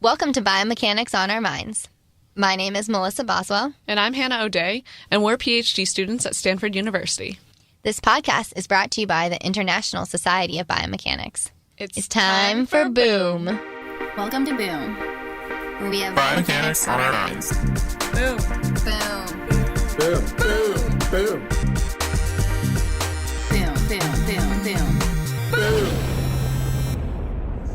Welcome to Biomechanics on Our Minds. My name is Melissa Boswell. And I'm Hannah O'Day, and we're PhD students at Stanford University. This podcast is brought to you by the International Society of Biomechanics. It's time for Boom. Welcome to Boom, where we have Biomechanics on our minds. Boom. Boom. Boom, boom, boom.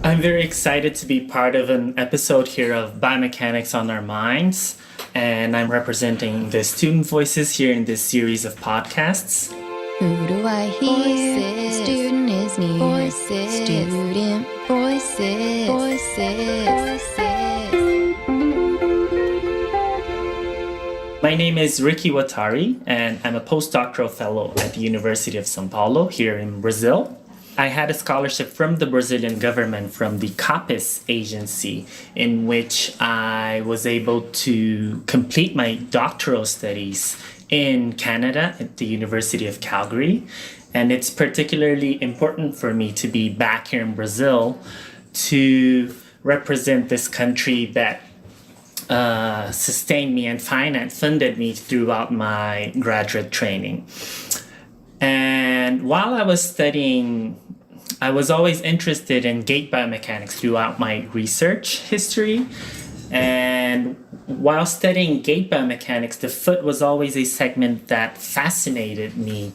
I'm very excited to be part of an episode here of Biomechanics on Our Minds, and I'm representing the student voices here in this series of podcasts. Who do I hear? Voices. Student is near. Voices. Student voices. Voices. My name is Ricky Watari, and I'm a Postdoctoral Fellow at the University of Sao Paulo here in Brazil. I had a scholarship from the Brazilian government from the CAPES agency, in which I was able to complete my doctoral studies in Canada at the University of Calgary. And it's particularly important for me to be back here in Brazil to represent this country that sustained me and funded me throughout my graduate training. And while I was studying, I was always interested in gate biomechanics throughout my research history. And while studying gate biomechanics, the foot was always a segment that fascinated me.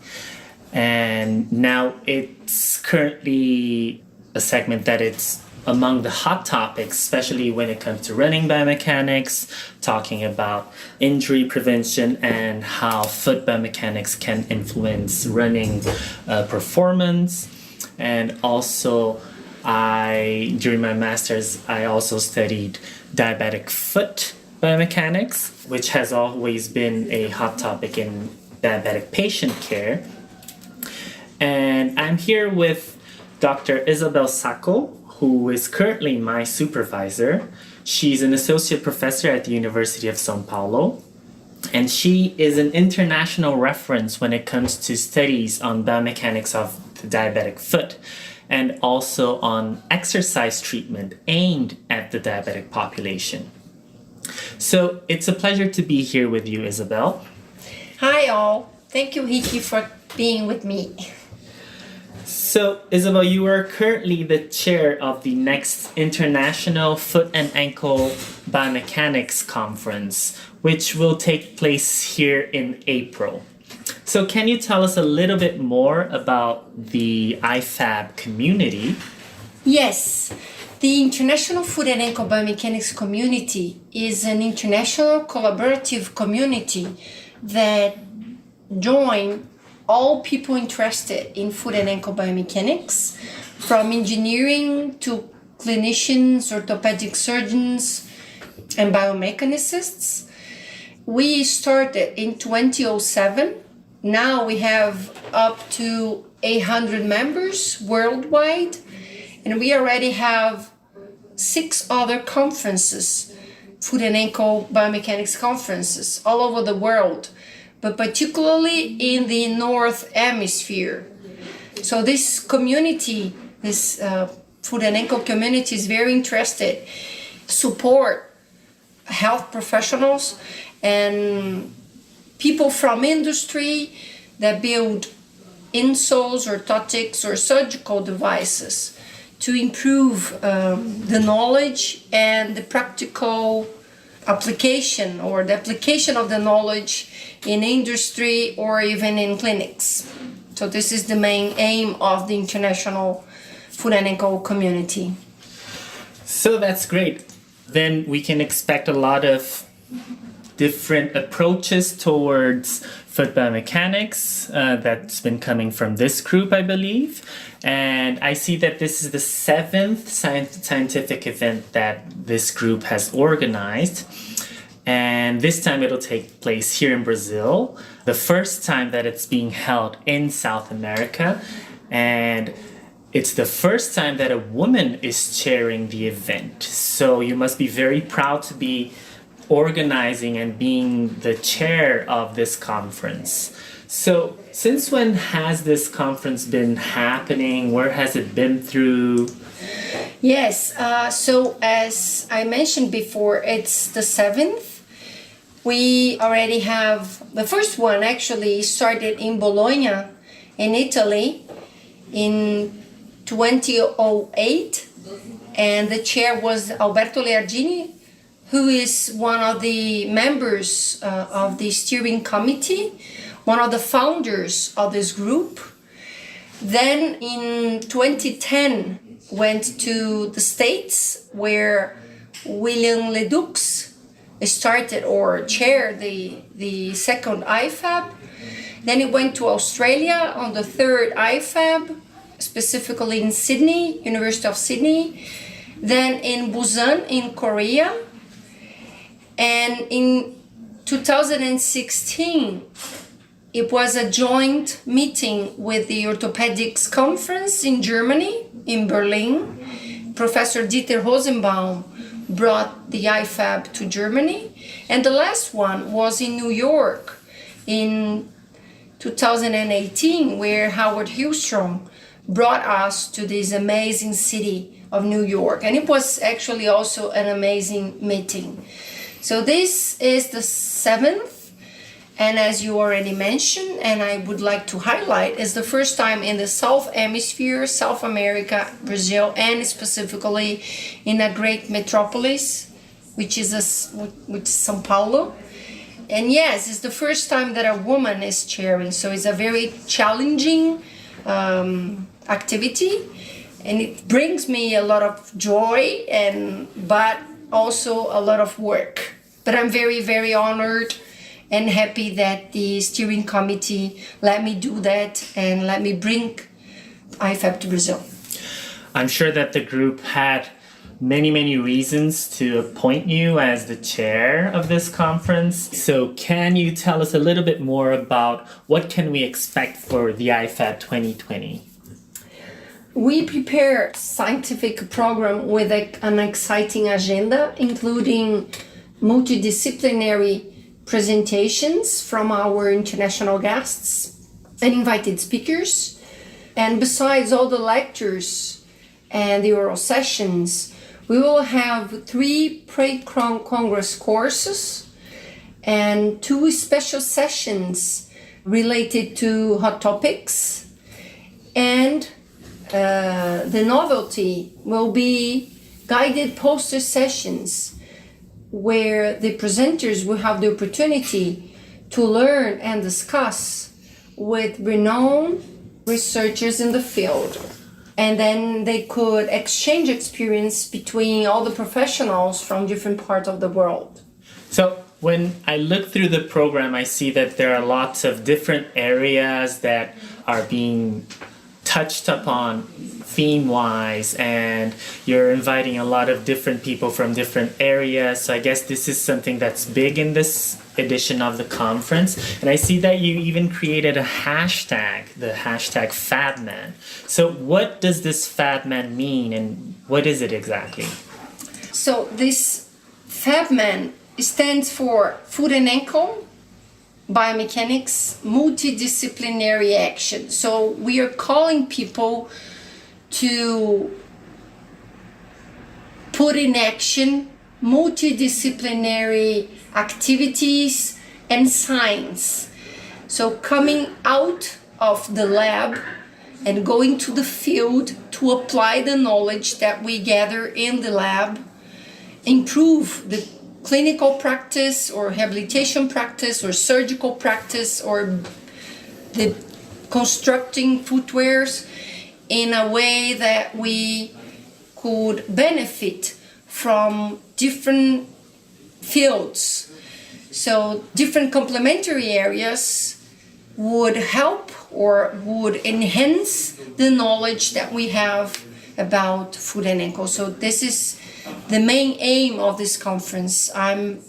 And now it's currently a segment that it's among the hot topics, especially when it comes to running biomechanics, talking about injury prevention and how foot biomechanics can influence running performance. And also, during my master's, I also studied diabetic foot biomechanics, which has always been a hot topic in diabetic patient care. And I'm here with Dr. Isabel Sacco, who is currently my supervisor. She's an associate professor at the University of Sao Paulo, and she is an international reference when it comes to studies on biomechanics of the diabetic foot and also on exercise treatment aimed at the diabetic population. So it's a pleasure to be here with you, Isabel. Hi all. Thank you, Ricky, for being with me. So, Isabel, you are currently the chair of the next International Foot and Ankle Biomechanics Conference, which will take place here in April. So can you tell us a little bit more about the i-FAB community? Yes, the International Foot and Ankle Biomechanics community is an international collaborative community that join all people interested in foot and ankle biomechanics, from engineering to clinicians, orthopedic surgeons, and biomechanicists. We started in 2007. Now we have up to 800 members worldwide, and we already have 6 other conferences, foot and ankle biomechanics conferences all over the world, but particularly in the North Hemisphere. So this community, this foot and ankle community is very interested, support health professionals and people from industry that build insoles, orthotics, or surgical devices to improve the knowledge and the practical application, or the application of the knowledge in industry or even in clinics. So this is the main aim of the international foot and ankle community. So that's great. Then we can expect a lot of different approaches towards foot biomechanics that's been coming from this group, I believe. And I see that this is the 7th scientific event that this group has organized. And this time it'll take place here in Brazil, the first time that it's being held in South America. And it's the first time that a woman is chairing the event. So you must be very proud to be organizing and being the chair of this conference. So since when has this conference been happening? Where has it been through? Yes, so as I mentioned before, it's the 7th. We already have the first one actually started in Bologna in Italy in 2008, and the chair was Alberto Leardini, who is one of the members of the steering committee, one of the founders of this group. Then in 2010 went to the States, where William Leduc started or chaired the second i-FAB. Then it went to Australia on the third i-FAB, specifically in Sydney, University of Sydney. Then in Busan in Korea. And in 2016, it was a joint meeting with the Orthopedics Conference in Germany, in Berlin. Professor Dieter Rosenbaum brought the i-FAB to Germany. And the last one was in New York in 2018, where Howard Hillstrom brought us to this amazing city of New York. And it was actually also an amazing meeting. So this is the 7th, and as you already mentioned, and I would like to highlight, is the first time in the South Hemisphere, South America, Brazil, and specifically in a great metropolis, which is São Paulo. And yes, it's the first time that a woman is chairing, so it's a very challenging activity, and it brings me a lot of joy, but also a lot of work. But I'm very, very honored and happy that the steering committee let me do that and let me bring i-FAB to Brazil. I'm sure that the group had many reasons to appoint you as the chair of this conference. So can you tell us a little bit more about what can we expect for the i-FAB 2020? We prepare a scientific program with an exciting agenda, including multidisciplinary presentations from our international guests and invited speakers. And besides all the lectures and the oral sessions, we will have 3 pre-congress courses and 2 special sessions related to hot topics. And the novelty will be guided poster sessions where the presenters will have the opportunity to learn and discuss with renowned researchers in the field. And then they could exchange experience between all the professionals from different parts of the world. So when I look through the program, I see that there are lots of different areas that are being touched upon theme-wise, and you're inviting a lot of different people from different areas. So I guess this is something that's big in this edition of the conference. And I see that you even created a hashtag, the hashtag FABMan. So what does this FABMan mean, and what is it exactly? So this FABMan stands for Foot and Ankle Biomechanics Multidisciplinary Action. So we are calling people to put in action multidisciplinary activities and science. So coming out of the lab and going to the field to apply the knowledge that we gather in the lab, improve the clinical practice or rehabilitation practice or surgical practice or the constructing footwears in a way that we could benefit from different fields. So different complementary areas would help or would enhance the knowledge that we have about foot and ankle. So this is the main aim of this conference. I'm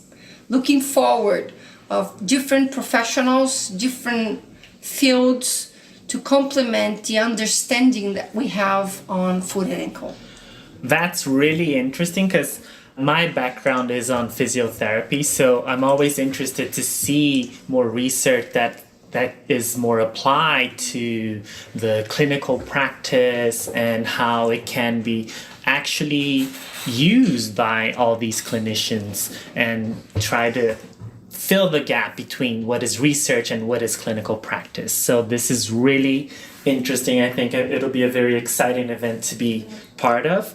looking forward of different professionals, different fields to complement the understanding that we have on foot and ankle. That's really interesting because my background is on physiotherapy, so I'm always interested to see more research that that is more applied to the clinical practice and how it can be actually used by all these clinicians, and try to fill the gap between what is research and what is clinical practice. So this is really interesting. I think it'll be a very exciting event to be part of.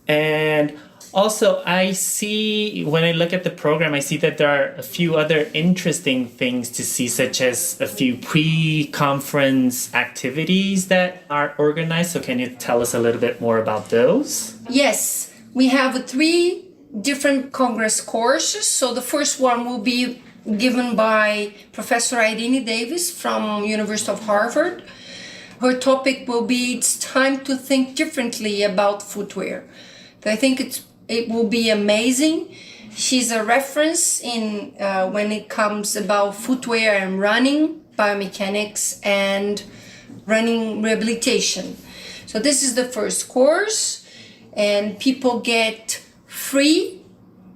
And also, I see, when I look at the program, I see that there are a few other interesting things to see, such as a few pre-conference activities that are organized. So can you tell us a little bit more about those? Yes, we have 3 different Congress courses. So the first one will be given by Professor Irene Davis from University of Harvard. Her topic will be "It's time to think differently about footwear." So I think it will be amazing. She's a reference in when it comes about footwear and running, biomechanics, and running rehabilitation. So this is the first course, and people get free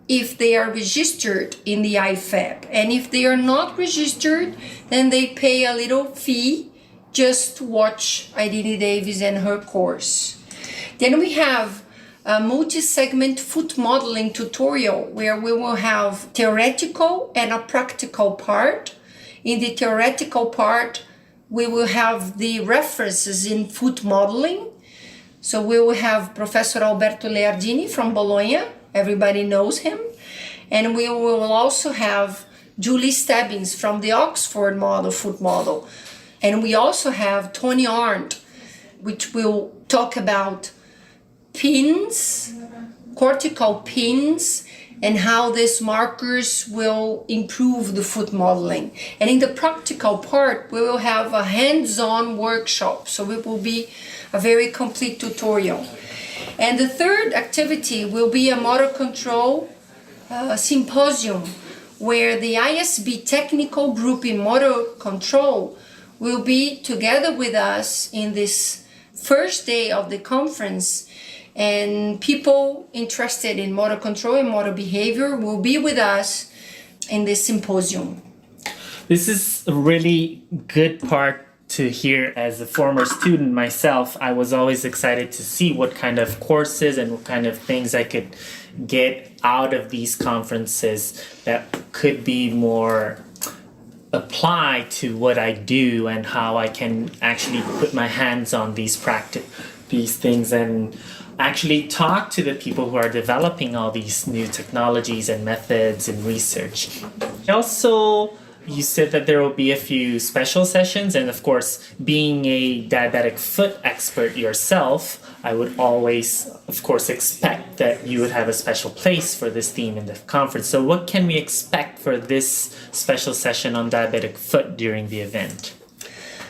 if they are registered in the iFAB. And if they are not registered, then they pay a little fee just to watch Irene Davis and her course. Then we have a multi-segment foot modeling tutorial where we will have theoretical and a practical part. In the theoretical part, we will have the references in foot modeling. So we will have Professor Alberto Leardini from Bologna. Everybody knows him. And we will also have Julie Stebbins from the Oxford foot model. And we also have Tony Arndt, which will talk about pins, cortical pins, and how these markers will improve the foot modeling. And in the practical part, we will have a hands-on workshop. So it will be a very complete tutorial. And the third activity will be a motor control symposium, where the ISB technical group in motor control will be together with us in this first day of the conference, and people interested in motor control and motor behavior will be with us in this symposium. This is a really good part to hear. As a former student myself, I was always excited to see what kind of courses and what kind of things I could get out of these conferences that could be more applied to what I do and how I can actually put my hands on these things and actually talk to the people who are developing all these new technologies and methods and research. Also, you said that there will be a few special sessions, and of course, being a diabetic foot expert yourself, I would always, of course, expect that you would have a special place for this theme in the conference. So what can we expect for this special session on diabetic foot during the event?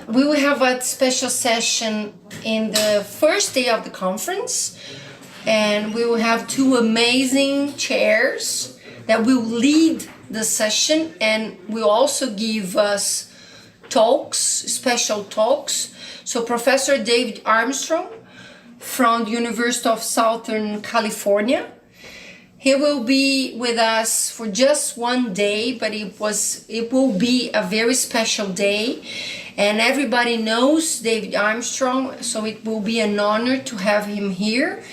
We will have a special session in the first day of the conference, and we will have 2 amazing chairs that will lead the session and will also give us talks, special talks. So Professor David Armstrong from the University of Southern California, he will be with us for just one day, but it will be a very special day. And everybody knows David Armstrong, so it will be an honor to have him here.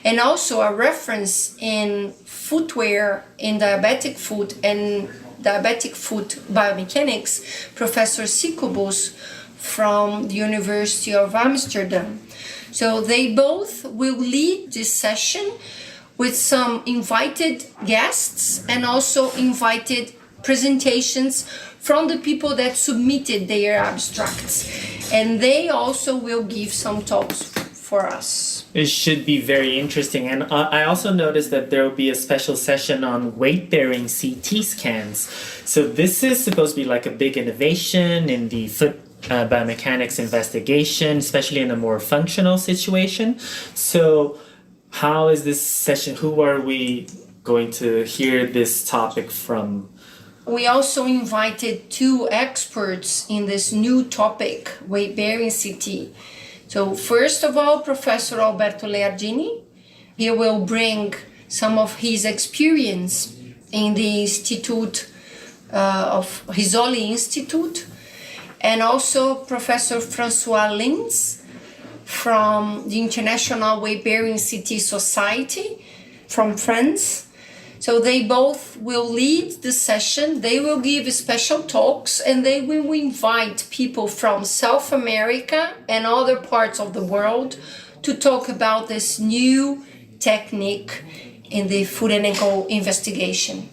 And also a reference in footwear in diabetic foot and diabetic foot biomechanics, Professor Sikobos from the University of Amsterdam. So they both will lead this session with some invited guests and also invited presentations from the people that submitted their abstracts. And they also will give some talks for us. It should be very interesting. And I also noticed that there will be a special session on weight-bearing CT scans. So this is supposed to be like a big innovation in the foot biomechanics investigation, especially in a more functional situation. So how is this session? Who are we going to hear this topic from? We also invited 2 experts in this new topic, weight-bearing CT. So first of all, Professor Alberto Leardini. He will bring some of his experience in the Institute of Risoli Institute. and also Professor Francois Lins from the International Weight-Bearing CT Society from France. So they both will lead the session. They will give special talks, and they will invite people from South America and other parts of the world to talk about this new technique in the food and eco investigation.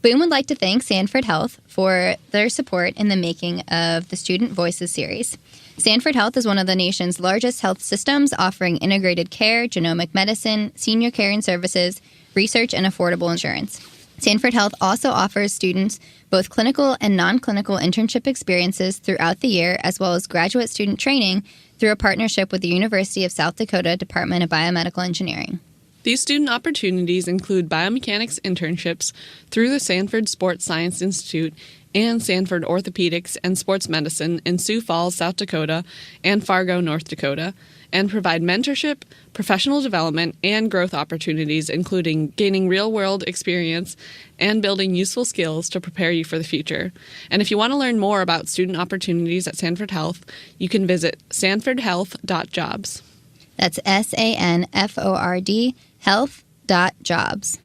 Boom would like to thank Sanford Health for their support in the making of the Student Voices series. Sanford Health is one of the nation's largest health systems, offering integrated care, genomic medicine, senior care and services, research, and affordable insurance. Sanford Health also offers students both clinical and non-clinical internship experiences throughout the year, as well as graduate student training through a partnership with the University of South Dakota Department of Biomedical Engineering. These student opportunities include biomechanics internships through the Sanford Sports Science Institute and Sanford Orthopedics and Sports Medicine in Sioux Falls, South Dakota, and Fargo, North Dakota, and provide mentorship, professional development, and growth opportunities, including gaining real-world experience and building useful skills to prepare you for the future. And if you want to learn more about student opportunities at Sanford Health, you can visit sanfordhealth.jobs. That's SANFORD health.jobs.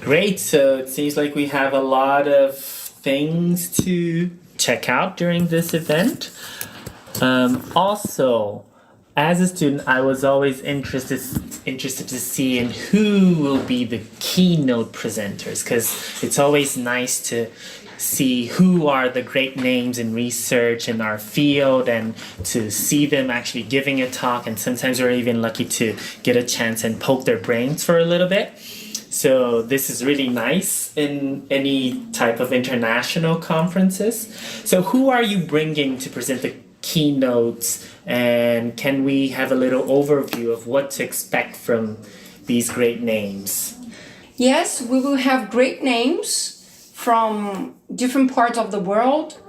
Great. So it seems like we have a lot of things to check out during this event. Also, as a student, I was always interested to see in who will be the keynote presenters, because it's always nice to see who are the great names in research in our field and to see them actually giving a talk, and sometimes we're even lucky to get a chance and poke their brains for a little bit. So this is really nice in any type of international conferences. So who are you bringing to present the keynotes, and can we have a little overview of what to expect from these great names? Yes, we will have great names from different parts of the world.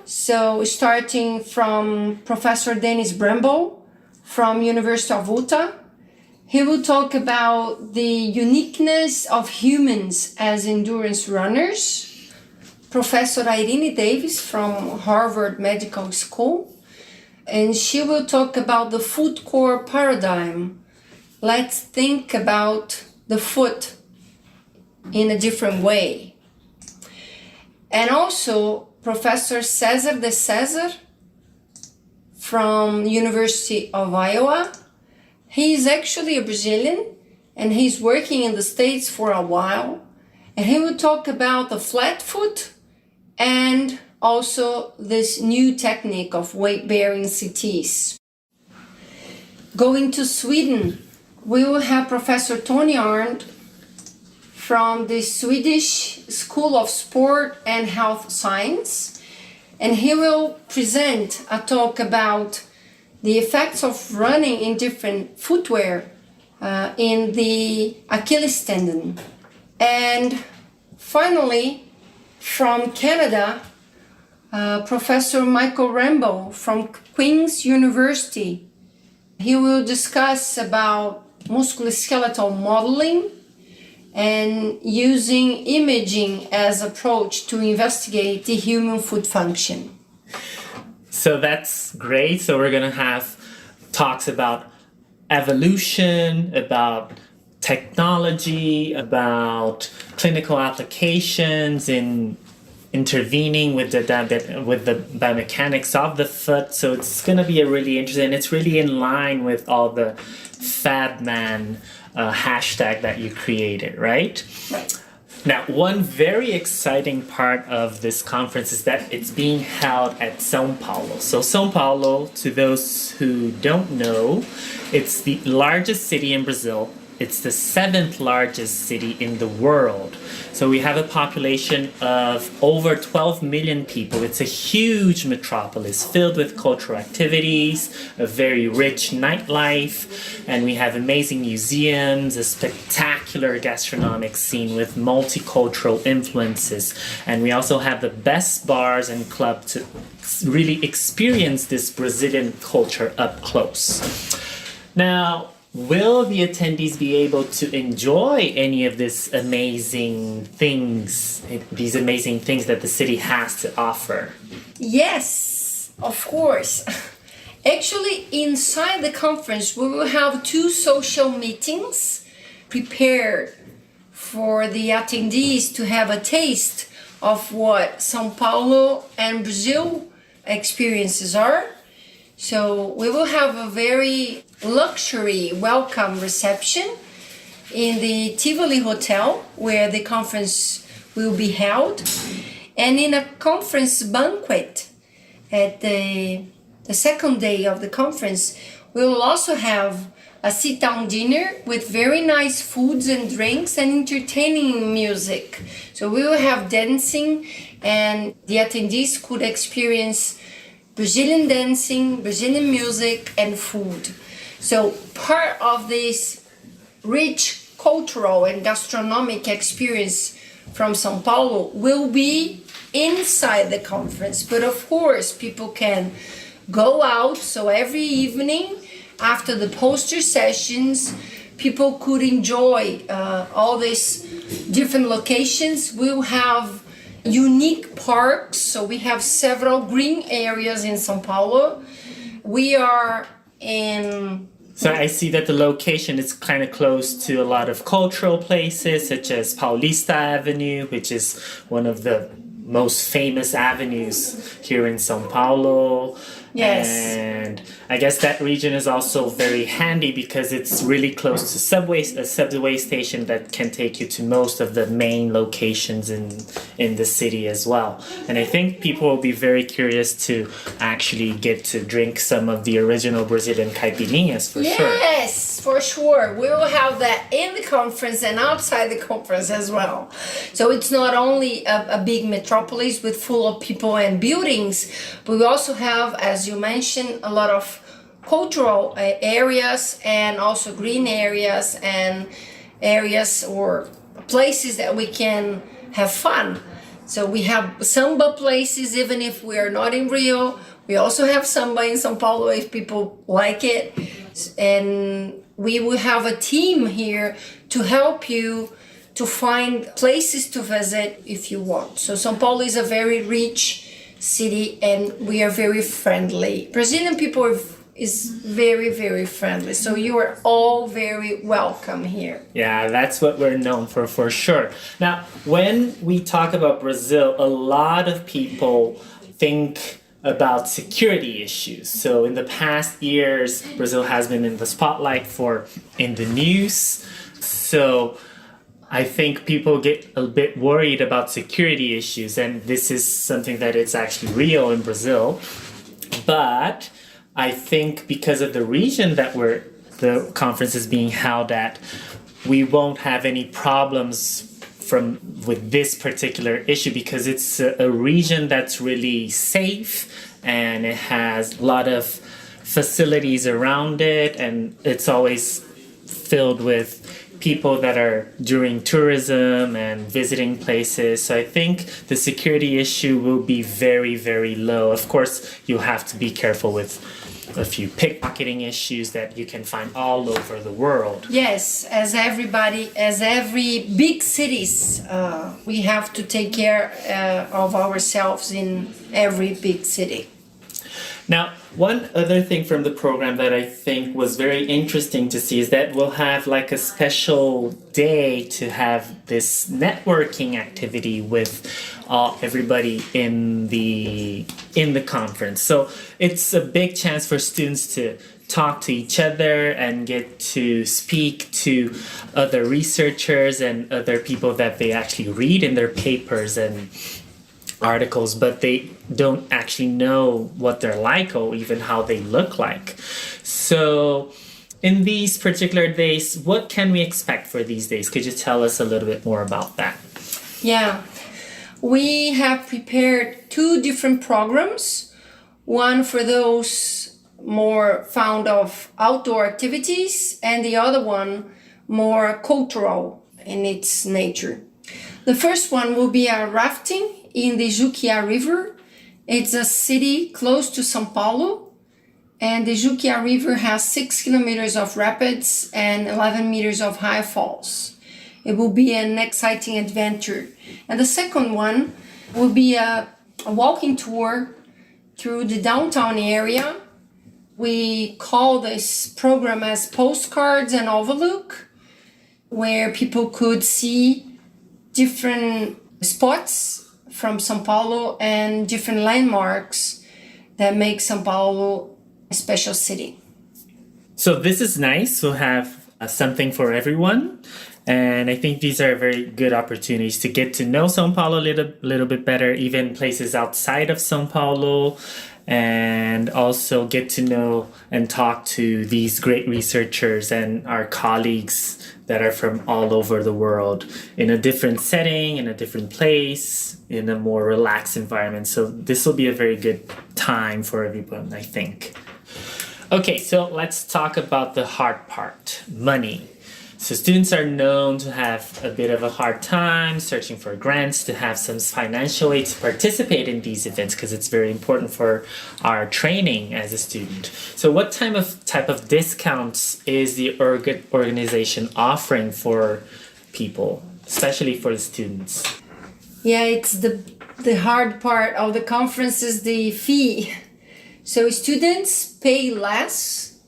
So starting from Professor Dennis Bramble from University of Utah. He will talk about the uniqueness of humans as endurance runners. Professor Irene Davis from Harvard Medical School. And she will talk about the food core paradigm. Let's think about the foot in a different way. And also Professor Cesar de Cesar from University of Iowa. He is actually a Brazilian, and he's working in the States for a while. And he will talk about the flat foot and also this new technique of weight-bearing CTs. Going to Sweden, we will have Professor Tony Arndt from the Swedish School of Sport and Health Science, and he will present a talk about the effects of running in different footwear in the Achilles tendon. And finally, from Canada, Professor Michael Rambo from Queen's University. He will discuss about musculoskeletal modeling and using imaging as approach to investigate the human foot function. So that's great. So we're going to have talks about evolution, about technology, about clinical applications in intervening with the biomechanics of the foot. So it's going to be a really interesting, and it's really in line with all the FABMan hashtag that you created, right? Right. Now, one very exciting part of this conference is that it's being held at São Paulo. So São Paulo, to those who don't know, it's the largest city in Brazil. It's the 7th largest city in the world. So we have a population of over 12 million people. It's a huge metropolis filled with cultural activities, a very rich nightlife, and we have amazing museums, a spectacular gastronomic scene with multicultural influences. And we also have the best bars and clubs to really experience this Brazilian culture up close. Now, will the attendees be able to enjoy any of these amazing things that the city has to offer? Yes. Of course. Actually, inside the conference, we will have 2 social meetings prepared for the attendees to have a taste of what São Paulo and Brazil experiences are. So we will have a very luxury welcome reception in the Tivoli Hotel where the conference will be held, and in a conference banquet at the second day of the conference, we will also have a sit-down dinner with very nice foods and drinks and entertaining music. So we will have dancing, and the attendees could experience Brazilian dancing, Brazilian music, and food. So part of this rich cultural and gastronomic experience from São Paulo will be inside the conference. But of course, people can go out. So every evening after the poster sessions, people could enjoy all these different locations. We'll have unique parks. So we have several green areas in São Paulo. We are in... So I see that the location is kind of close to a lot of cultural places, such as Paulista Avenue, which is one of the most famous avenues here in São Paulo. Yes. And I guess that region is also very handy because it's really close to a subway station that can take you to most of the main locations in the city as well. And I think people will be very curious to actually get to drink some of the original Brazilian caipirinhas for sure. Yes, for sure. We will have that in the conference and outside the conference as well. So it's not only a big metropolis with full of people and buildings, but we also have, as you mentioned, a lot of cultural areas and also green areas and areas or places that we can have fun. So we have samba places, even if we are not in Rio. We also have samba in São Paulo if people like it. And we will have a team here to help you to find places to visit if you want. So São Paulo is a very rich city and we are very friendly. Brazilian people is very, very friendly. So you are all very welcome here. Yeah, that's what we're known for sure. Now, when we talk about Brazil, a lot of people think about security issues. So in the past years, Brazil has been in the spotlight in the news. So I think people get a bit worried about security issues, and this is something that it's actually real in Brazil. But I think because of the region that the conference is being held at, we won't have any problems with this particular issue because it's a region that's really safe and it has a lot of facilities around it, and it's always filled with people that are doing tourism and visiting places. So I think the security issue will be very, very low. Of course, you have to be careful with a few pickpocketing issues that you can find all over the world. Yes, as every big cities, we have to take care of ourselves in every big city. Now, one other thing from the program that I think was very interesting to see is that we'll have like a special day to have this networking activity with everybody in the conference. So it's a big chance for students to talk to each other and get to speak to other researchers and other people that they actually read in their papers and articles, but they don't actually know what they're like or even how they look like. So in these particular days, what can we expect for these days? Could you tell us a little bit more about that? Yeah, we have prepared 2 different programs. One for those more fond of outdoor activities and the other one more cultural in its nature. The first one will be a rafting in the Juquiá River. It's a city close to São Paulo, and the Juquiá River has 6 kilometers of rapids and 11 meters of high falls. It will be an exciting adventure. And the second one will be a walking tour through the downtown area. We call this program as Postcards and Overlook, where people could see different spots from São Paulo and different landmarks that make São Paulo a special city. So this is nice. We'll have something for everyone. And I think these are very good opportunities to get to know São Paulo a little bit better, even places outside of São Paulo, and also get to know and talk to these great researchers and our colleagues that are from all over the world in a different setting, in a different place, in a more relaxed environment. So this will be a very good time for everyone, I think. Okay, so let's talk about the hard part, money. So students are known to have a bit of a hard time searching for grants, to have some financial aid to participate in these events because it's very important for our training as a student. So what type of discounts is the organization offering for people, especially for the students? Yeah, it's the hard part of the conference is the fee. So students pay less.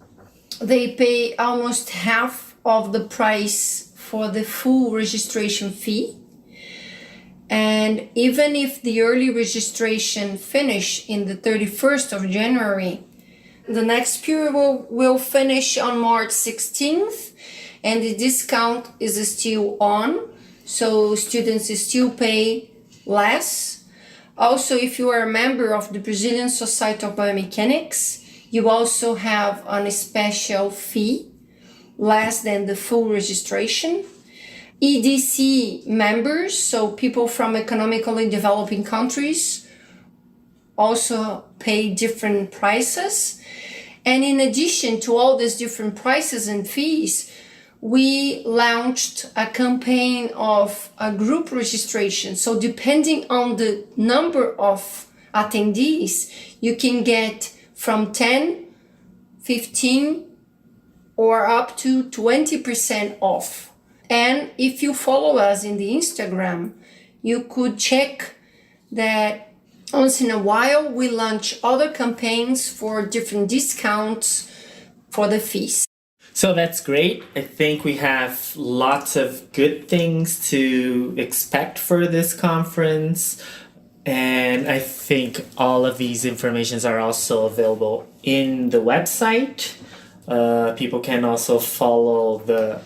They pay almost half of the price for the full registration fee. And even if the early registration finish in the 31st of January, the next period will finish on March 16th, and the discount is still on, so students still pay less. Also, if you are a member of the Brazilian Society of Biomechanics, you also have a special fee, less than the full registration. EDC members, so people from economically developing countries, also pay different prices. And in addition to all these different prices and fees, we launched a campaign of a group registration. So depending on the number of attendees, you can get from 10, 15, or up to 20% off. And if you follow us in the Instagram, you could check that once in a while we launch other campaigns for different discounts for the fees. So that's great. I think we have lots of good things to expect for this conference. And I think all of these informations are also available in the website. People can also follow the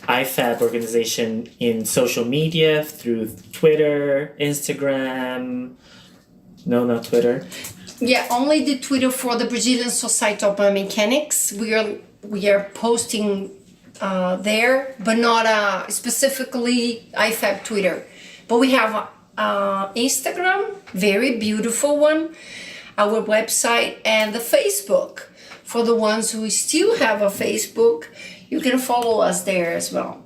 i-FAB organization in social media through Twitter, Instagram. No, not Twitter. Yeah, only the Twitter for the Brazilian Society of Biomechanics. We are posting there, but not specifically i-FAB Twitter. But we have Instagram, very beautiful one, our website, and the Facebook. For the ones who still have a Facebook, you can follow us there as well.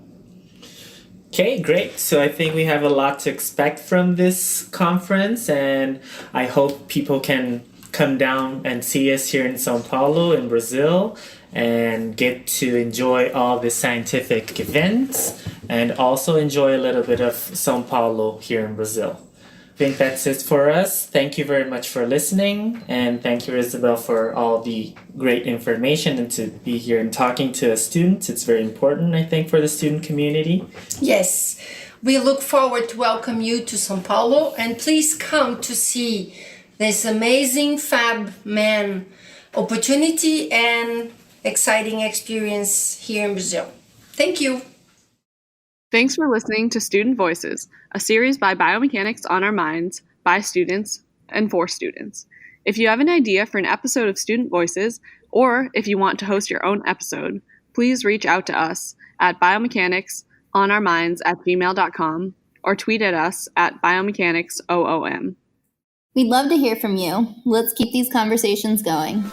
Okay, great. So I think we have a lot to expect from this conference, and I hope people can come down and see us here in São Paulo in Brazil and get to enjoy all the scientific events and also enjoy a little bit of São Paulo here in Brazil. I think that's it for us. Thank you very much for listening, and thank you, Isabel, for all the great information and to be here and talking to students. It's very important, I think, for the student community. Yes, we look forward to welcome you to São Paulo, and please come to see this amazing Fab Man opportunity and exciting experience here in Brazil. Thank you. Thanks for listening to Student Voices, a series by Biomechanics on Our Minds, by students, and for students. If you have an idea for an episode of Student Voices, or if you want to host your own episode, please reach out to us at biomechanicsonourminds@gmail.com or tweet at us at biomechanicsOOM. We'd love to hear from you. Let's keep these conversations going.